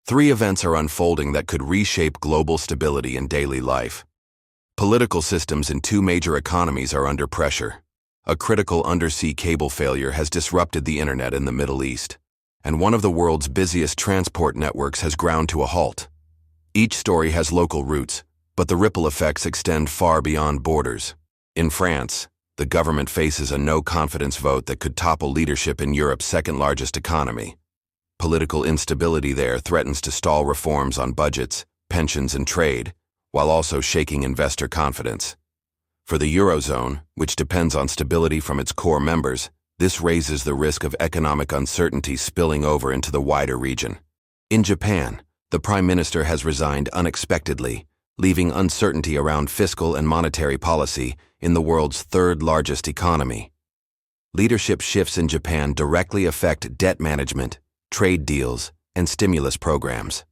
Three events are unfolding that could reshape global stability and daily life. Political systems in two major economies are under pressure. A critical undersea cable failure has disrupted the internet in the Middle East, and one of the world's busiest transport networks has ground to a halt. Each story has local roots, but the ripple effects extend far beyond borders. In France, the government faces a no-confidence vote that could topple leadership in Europe's second-largest economy. Political instability there threatens to stall reforms on budgets, pensions, and trade, while also shaking investor confidence. For the Eurozone, which depends on stability from its core members, this raises the risk of economic uncertainty spilling over into the wider region. In Japan, the Prime Minister has resigned unexpectedly, leaving uncertainty around fiscal and monetary policy in the world's third-largest economy. Leadership shifts in Japan directly affect debt management, trade deals, and stimulus programs.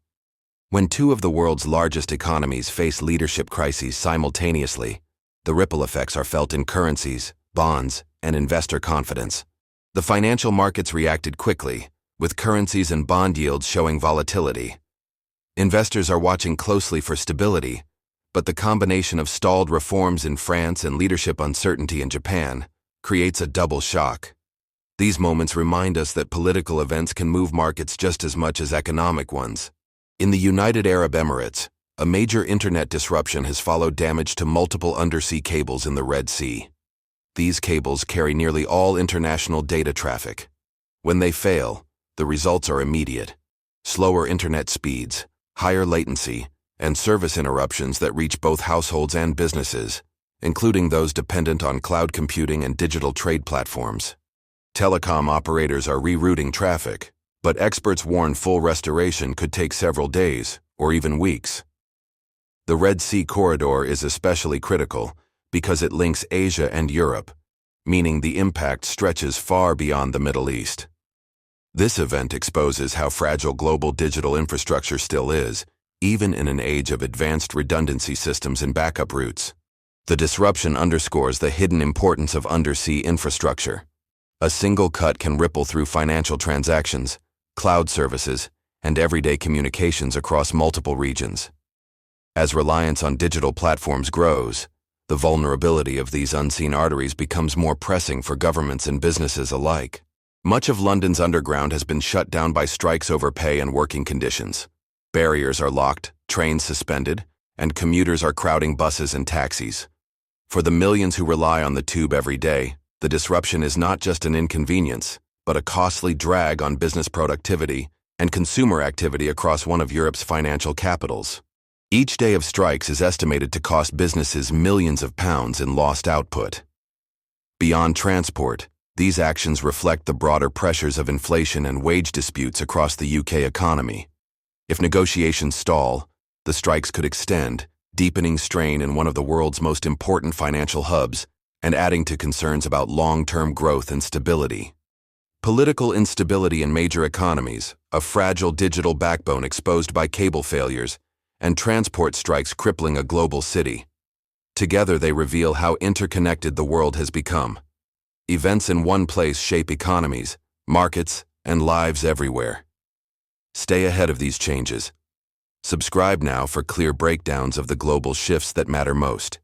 When two of the world's largest economies face leadership crises simultaneously, the ripple effects are felt in currencies, bonds, and investor confidence. The financial markets reacted quickly, with currencies and bond yields showing volatility. Investors are watching closely for stability, but the combination of stalled reforms in France and leadership uncertainty in Japan creates a double shock. These moments remind us that political events can move markets just as much as economic ones. In the United Arab Emirates, a major internet disruption has followed damage to multiple undersea cables in the Red Sea. These cables carry nearly all international data traffic. When they fail, the results are immediate: slower internet speeds, higher latency, and service interruptions that reach both households and businesses, including those dependent on cloud computing and digital trade platforms. Telecom operators are rerouting traffic, but experts warn full restoration could take several days or even weeks. The Red Sea corridor is especially critical because it links Asia and Europe, meaning the impact stretches far beyond the Middle East. This event exposes how fragile global digital infrastructure still is, even in an age of advanced redundancy systems and backup routes. The disruption underscores the hidden importance of undersea infrastructure. A single cut can ripple through financial transactions, cloud services, and everyday communications across multiple regions. As reliance on digital platforms grows, the vulnerability of these unseen arteries becomes more pressing for governments and businesses alike. Much of London's underground has been shut down by strikes over pay and working conditions. Barriers are locked, trains suspended, and commuters are crowding buses and taxis. For the millions who rely on the tube every day, the disruption is not just an inconvenience, but a costly drag on business productivity and consumer activity across one of Europe's financial capitals. Each day of strikes is estimated to cost businesses millions of pounds in lost output. Beyond transport, these actions reflect the broader pressures of inflation and wage disputes across the UK economy. If negotiations stall, the strikes could extend, deepening strain in one of the world's most important financial hubs and adding to concerns about long-term growth and stability. Political instability in major economies, a fragile digital backbone exposed by cable failures, and transport strikes crippling a global city. Together they reveal how interconnected the world has become. Events in one place shape economies, markets, and lives everywhere. Stay ahead of these changes. Subscribe now for clear breakdowns of the global shifts that matter most.